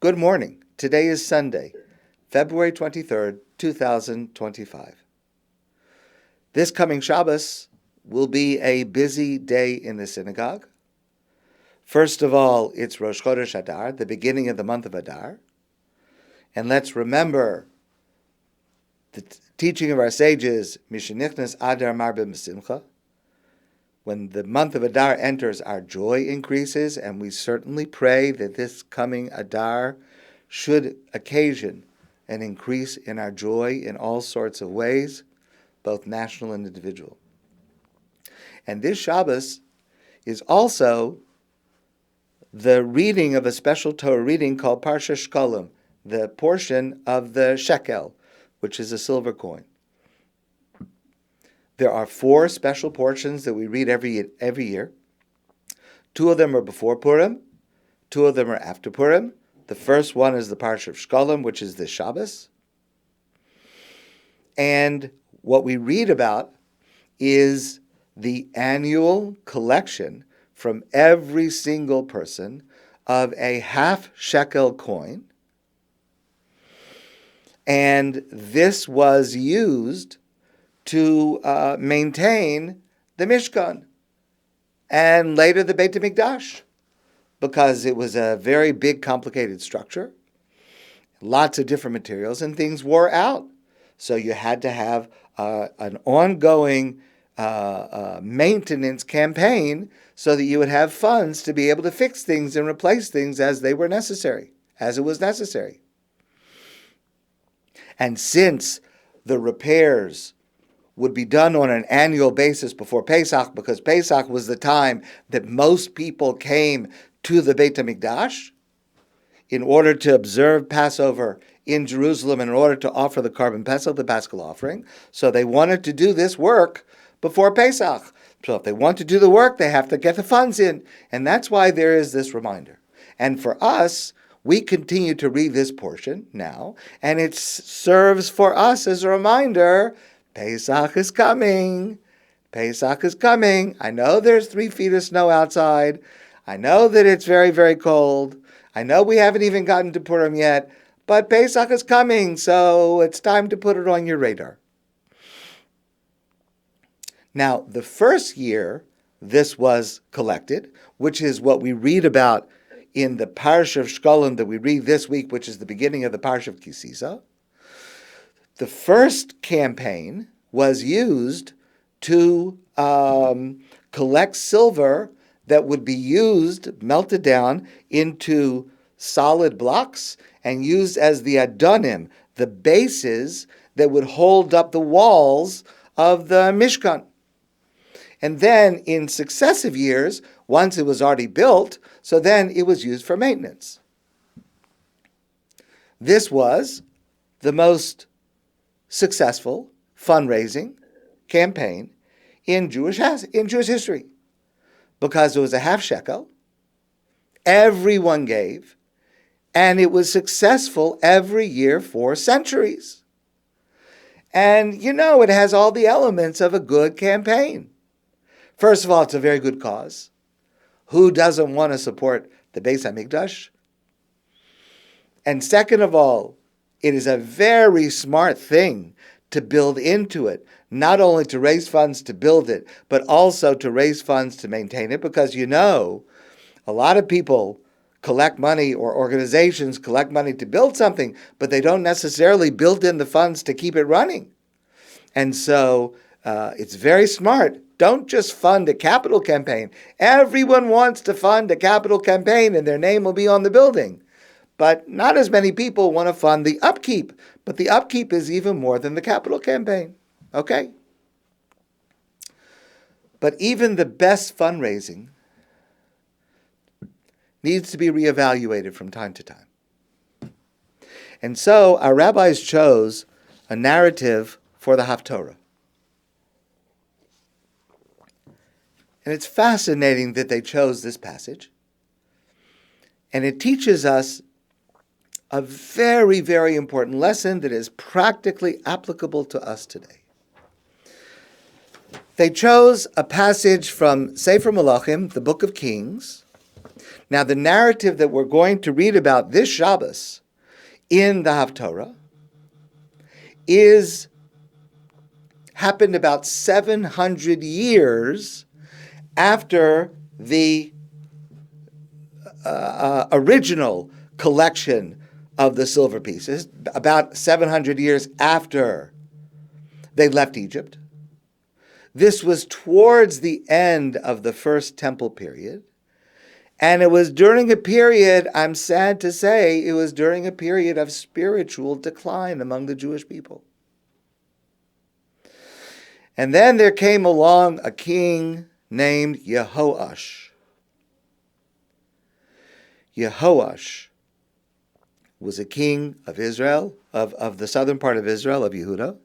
Good morning. Today is Sunday, February 23rd, 2025. This coming Shabbos will be a busy day in the synagogue. First of all, it's Rosh Chodesh Adar, the beginning of the month of Adar. And let's remember the teaching of our sages, Mishenichnas Adar Marbe Mesimcha. When the month of Adar enters, our joy increases, and we certainly pray that this coming Adar should occasion an increase in our joy in all sorts of ways, both national and individual. And this Shabbos is also the reading of a special Torah reading called Parsha Shkolim, the portion of the shekel, which is a silver coin. There are 4 special portions that we read every year. 2 of them are before Purim. 2 of them are after Purim. The first one is the Parsha of Shkolim, which is the Shabbos. And what we read about is the annual collection from every single person of a half shekel coin. And this was used to maintain the Mishkan and later the Beit HaMikdash, because it was a very big, complicated structure, lots of different materials, and things wore out. So you had to have an ongoing maintenance campaign so that you would have funds to be able to fix things and replace things as they were necessary, as it was necessary. And since the repairs would be done on an annual basis before Pesach, because Pesach was the time that most people came to the Beit HaMikdash in order to observe Passover in Jerusalem, in order to offer the Karban Pesach, the Paschal offering. So they wanted to do this work before Pesach. So if they want to do the work, they have to get the funds in. And that's why there is this reminder. And for us, we continue to read this portion now, and it serves for us as a reminder, Pesach is coming. Pesach is coming. I know there's 3 feet of snow outside. I know that it's very, very cold. I know we haven't even gotten to Purim yet, but Pesach is coming, so it's time to put it on your radar. Now, the first year this was collected, which is what we read about in the Parsha of Shkolim that we read this week, which is the beginning of the Parsha of Kisisa. The first campaign was used to collect silver that would be used, melted down into solid blocks and used as the adonim, the bases that would hold up the walls of the Mishkan. And then in successive years, once it was already built, so then it was used for maintenance. This was the most successful fundraising campaign in Jewish history, because it was a half shekel, everyone gave, and it was successful every year for centuries. And it has all the elements of a good campaign. First of all, it's a very good cause. Who doesn't want to support the Beis HaMikdash? And second of all, it is a very smart thing to build into it, not only to raise funds to build it, but also to raise funds to maintain it, because a lot of people collect money, or organizations collect money to build something, but they don't necessarily build in the funds to keep it running. And so it's very smart. Don't just fund a capital campaign. Everyone wants to fund a capital campaign and their name will be on the building. But not as many people want to fund the upkeep. But the upkeep is even more than the capital campaign. Okay? But even the best fundraising needs to be reevaluated from time to time. And so our rabbis chose a narrative for the Haftorah. And it's fascinating that they chose this passage. And it teaches us a very, very important lesson that is practically applicable to us today. They chose a passage from Sefer Malachim, the Book of Kings. Now, the narrative that we're going to read about this Shabbos in the Haftorah happened about 700 years after the original collection of the silver pieces, about 700 years after they left Egypt. This was towards the end of the First Temple period. And it was during a period, I'm sad to say, it was during a period of spiritual decline among the Jewish people. And then there came along a king named Yehoash. Yehoash was a king of Israel, of the southern part of Israel, of Yehuda.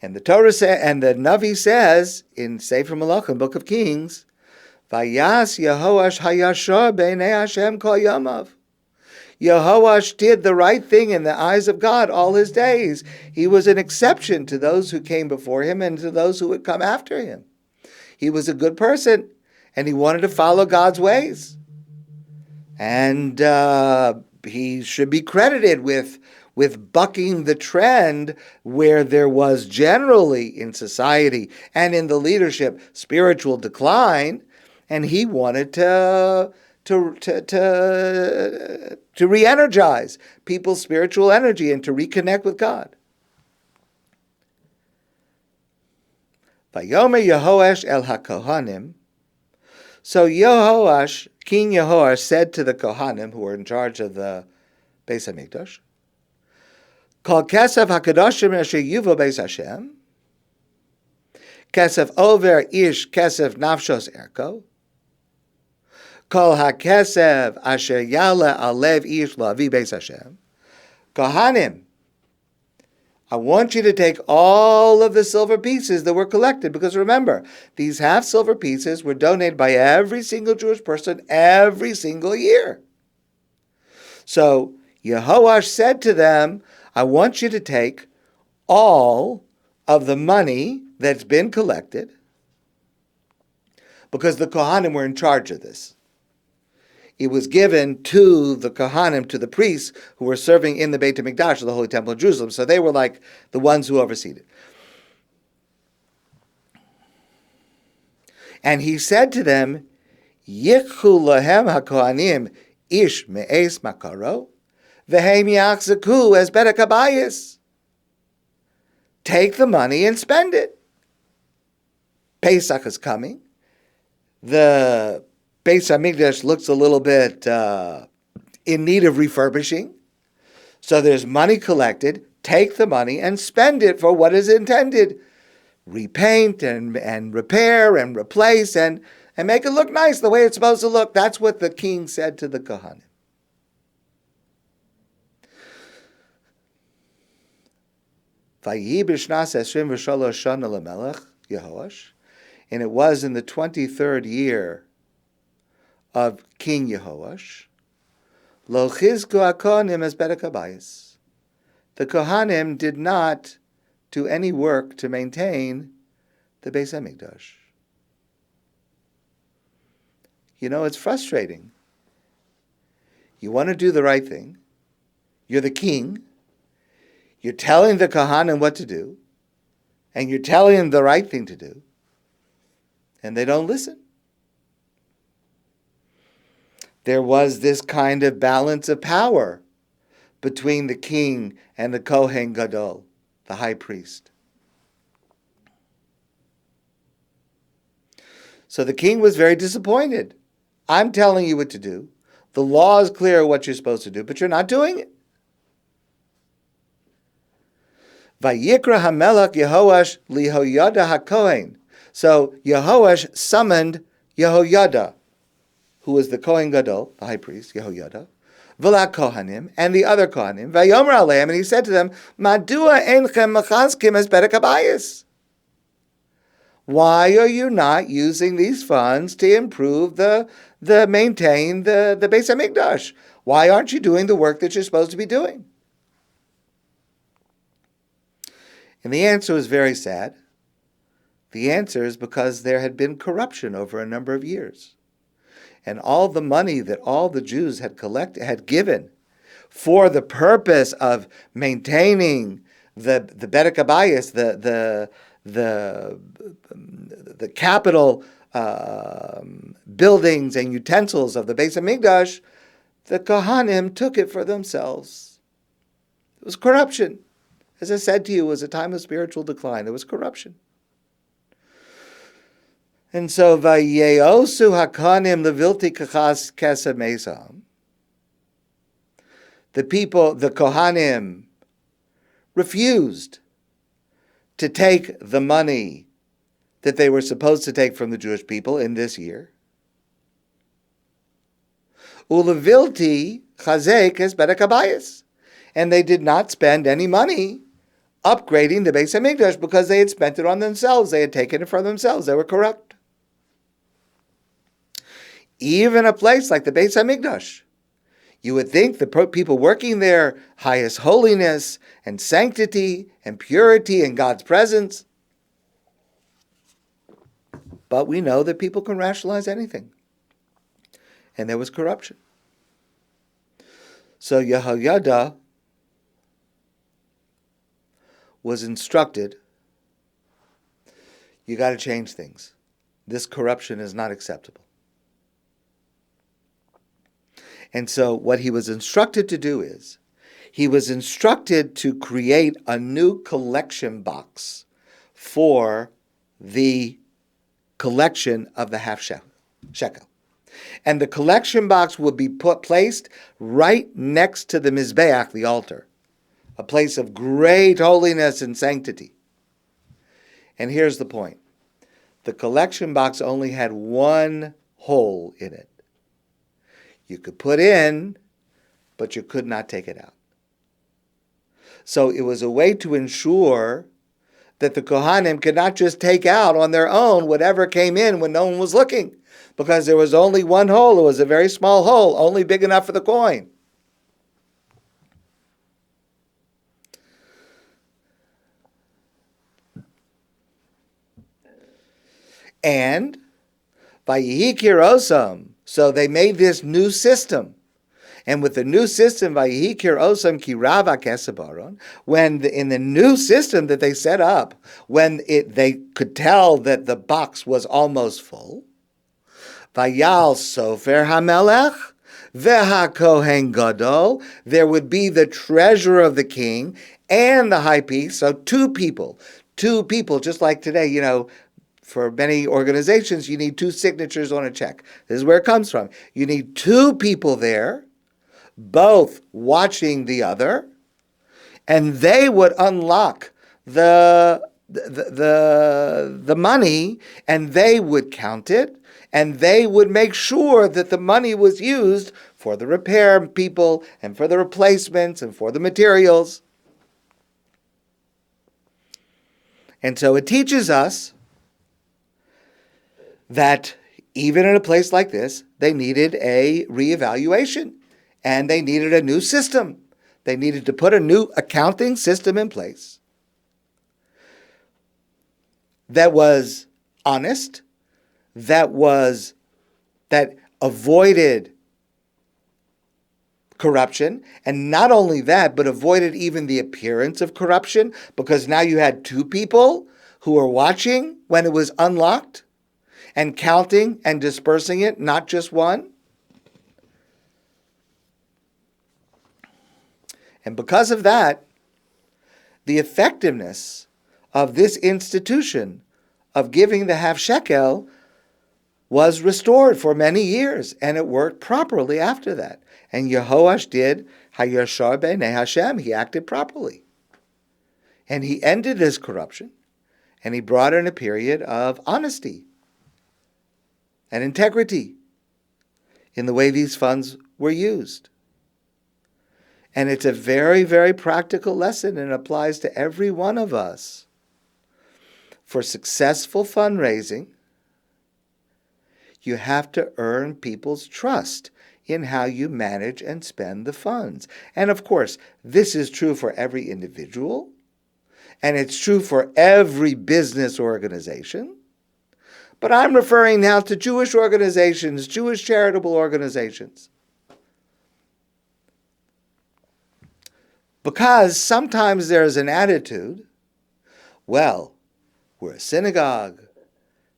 And the Torah and the Navi says in Sefer Malachim, Book of Kings, Vayas Yehoash hayashar b'nei Hashem kol yamav. Yehoash did the right thing in the eyes of God all his days. He was an exception to those who came before him and to those who would come after him. He was a good person, and he wanted to follow God's ways. And he should be credited with bucking the trend where there was generally in society and in the leadership spiritual decline, and he wanted to re-energize people's spiritual energy and to reconnect with God. Vayomer Yehoash el haKohanim. So King Yehoash said to the Kohanim, who were in charge of the Beis Hamikdash, Kol kesef hakadoshim asher yuvo Beis Hashem, kesef over ish kesef nafshos erko, Kol hakesef asher yala alev ish lavi Beis Hashem. Kohanim, I want you to take all of the silver pieces that were collected, because remember, these half-silver pieces were donated by every single Jewish person every single year. So Yehoash said to them, I want you to take all of the money that's been collected, because the Kohanim were in charge of this. It was given to the Kohanim, to the priests who were serving in the Beit HaMikdash, the Holy Temple of Jerusalem. So they were like the ones who overseed it. And he said to them, Yikhu lahem haKohanim ish me'es makaro, v'heim yachzaku es bedek habayis. Take the money and spend it. Pesach is coming. The Beis Hamikdash looks a little bit in need of refurbishing. So there's money collected. Take the money and spend it for what is intended. Repaint and repair and replace and make it look nice the way it's supposed to look. That's what the king said to the Kohanim. Vayi b'shnas esrim v'shalosh shana lemelech Yehoash, and it was in the 23rd year of King Yehoash, Lo chizku haKohanim es bedek habayis. The Kohanim did not do any work to maintain the Beis Hamikdash. You know, it's frustrating. You want to do the right thing. You're the king. You're telling the Kohanim what to do. And you're telling them the right thing to do. And they don't listen. There was this kind of balance of power between the king and the Kohen Gadol, the high priest. So the king was very disappointed. I'm telling you what to do. The law is clear what you're supposed to do, but you're not doing it. Vayikra hamelach Yehoash liHoyada haKohen. So Yehoash summoned Yehoyada, who was the Kohen Gadol, the high priest, Yehoyada, V'la Kohanim, and the other Kohanim, Vayomer aleim, and he said to them, Madua enchem machazkim es bedek habayis. Why are you not using these funds to improve maintain the Beis Hamikdash? Why aren't you doing the work that you're supposed to be doing? And the answer was very sad. The answer is because there had been corruption over a number of years. and all the money that all the Jews had given for the purpose of maintaining the Bedek Habayis, the capital buildings and utensils of the Beis Hamikdash, the Kohanim took it for themselves. It was corruption. As I said to you, it was a time of spiritual decline. There was corruption. And so, Vayeosu Hakanim Levilti Kachas Kesed Mesam. The people, the Kohanim, refused to take the money that they were supposed to take from the Jewish people in this year. Ulevilti Chazek es Bedek Habayis. And they did not spend any money upgrading the Beis Hamikdash because they had spent it on themselves. They had taken it for themselves. They were corrupt. Even a place like the Beis Hamikdash, you would think the people working there, highest holiness and sanctity and purity in God's presence. But we know that people can rationalize anything. And there was corruption. So Yehoyada was instructed, you got to change things. This corruption is not acceptable. And so what he was instructed to do is, he was instructed to create a new collection box for the collection of the half shekel. And the collection box would be placed right next to the Mizbeach, the altar, a place of great holiness and sanctity. And here's the point. The collection box only had one hole in it. You could put in, but you could not take it out. So it was a way to ensure that the Kohanim could not just take out on their own whatever came in when no one was looking, because there was only one hole. It was a very small hole, only big enough for the coin. And Vayihi Kirosam, so they made this new system. And with the new system, Vayihi Kirosam Kirava Kesabaron, when in the new system that they set up, when they could tell that the box was almost full, Vayal Sofer HaMelech, Veha Kohen Gadol, there would be the treasurer of the king and the high priest, so two people, just like today, for many organizations, you need two signatures on a check. This is where it comes from. You need two people there, both watching the other, and they would unlock the money, and they would count it, and they would make sure that the money was used for the repair people, and for the replacements, and for the materials. And so it teaches us that even in a place like this, they needed a reevaluation and they needed a new system. They needed to put a new accounting system in place that was honest, that avoided corruption, and not only that, but avoided even the appearance of corruption, because now you had two people who were watching when it was unlocked and counting and dispersing it, not just one. And because of that, the effectiveness of this institution of giving the half shekel was restored for many years, and it worked properly after that. And Yehoash did Hayashar B'nei Hashem. He acted properly. And he ended this corruption, and he brought in a period of honesty and integrity in the way these funds were used. And it's a very, very practical lesson, and it applies to every one of us. For successful fundraising, you have to earn people's trust in how you manage and spend the funds. And of course, this is true for every individual, and it's true for every business organization. But I'm referring now to Jewish organizations, Jewish charitable organizations. Because sometimes there's an attitude, well, we're a synagogue,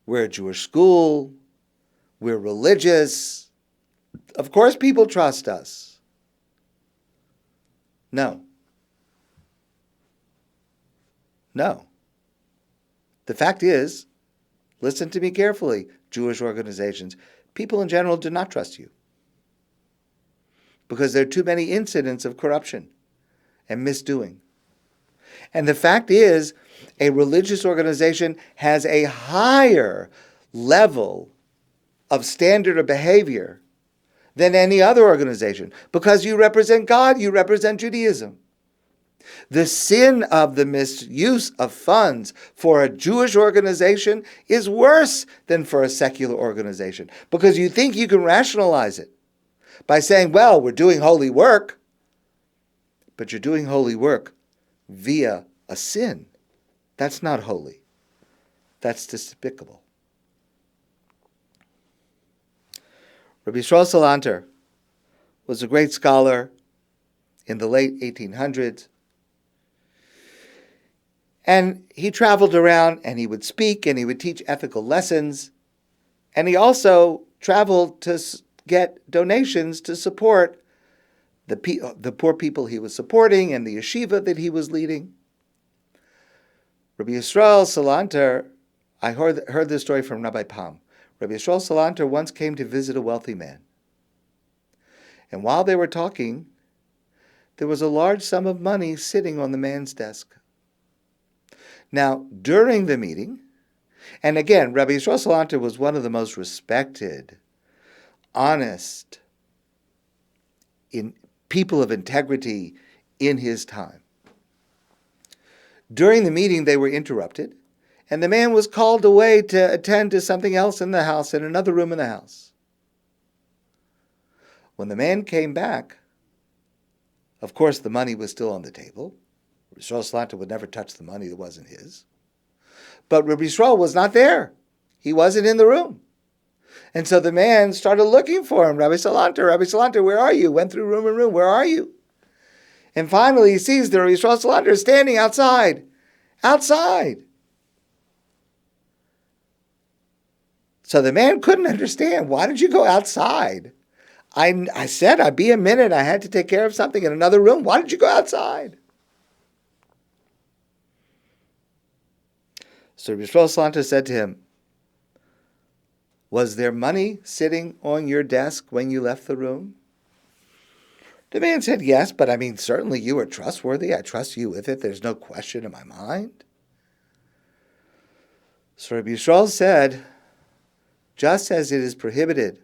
we're a Jewish school, we're religious. Of course people trust us. No. No. The fact is, listen to me carefully, Jewish organizations, people in general do not trust you. Because there are too many incidents of corruption and misdoing. And the fact is, a religious organization has a higher level of standard of behavior than any other organization, because you represent God, you represent Judaism. The sin of the misuse of funds for a Jewish organization is worse than for a secular organization, because you think you can rationalize it by saying, well, we're doing holy work, but you're doing holy work via a sin. That's not holy. That's despicable. Rabbi Yisrael Salanter was a great scholar in the late 1800s. And he traveled around and he would speak and he would teach ethical lessons. And he also traveled to get donations to support the poor people he was supporting and the yeshiva that he was leading. Rabbi Yisrael Salanter, I heard this story from Rabbi Pam. Rabbi Yisrael Salanter once came to visit a wealthy man. And while they were talking, there was a large sum of money sitting on the man's desk. Now, during the meeting, and again, Rabbi Yisrael Salanter was one of the most respected, honest, people of integrity in his time. During the meeting, they were interrupted, and the man was called away to attend to something else in the house, in another room in the house. When the man came back, of course, the money was still on the table. Rabbi Yisrael Salanter would never touch the money that wasn't his. But Rabbi Yisrael was not there. He wasn't in the room. And so the man started looking for him. Rabbi Salanter, where are you? Went through room and room. Where are you? And finally he sees that Rabbi Yisrael Salanter is standing outside. Outside. So the man couldn't understand. Why did you go outside? I said I'd be a minute. I had to take care of something in another room. Why did you go outside? So Rabbi Yisrael Salanter said to him, was there money sitting on your desk when you left the room? The man said, yes, but certainly you are trustworthy. I trust you with it. There's no question in my mind. So Rabbi Yisrael said, just as it is prohibited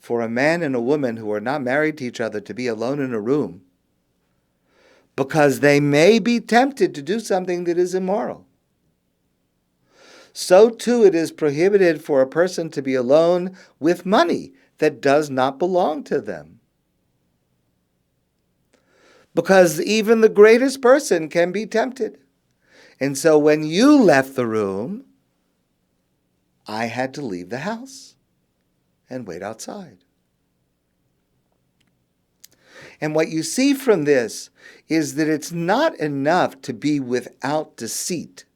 for a man and a woman who are not married to each other to be alone in a room, because they may be tempted to do something that is immoral, so too it is prohibited for a person to be alone with money that does not belong to them. Because even the greatest person can be tempted. And so when you left the room, I had to leave the house and wait outside. And what you see from this is that it's not enough to be without deceit,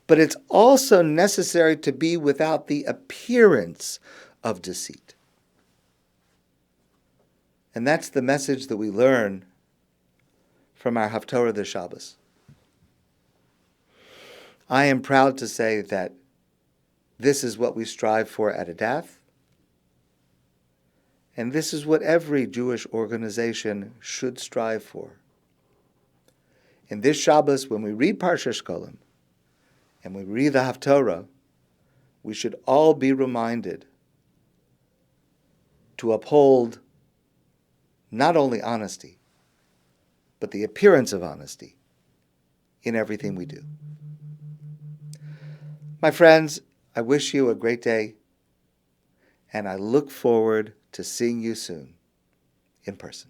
but it's also necessary to be without the appearance of deceit. And that's the message that we learn from our Haftorah this Shabbos. I am proud to say that this is what we strive for at ADATH, and this is what every Jewish organization should strive for. In this Shabbos, when we read Parshas Shkolim, and we read the Haftorah, we should all be reminded to uphold not only honesty, but the appearance of honesty in everything we do. My friends, I wish you a great day, and I look forward to seeing you soon in person.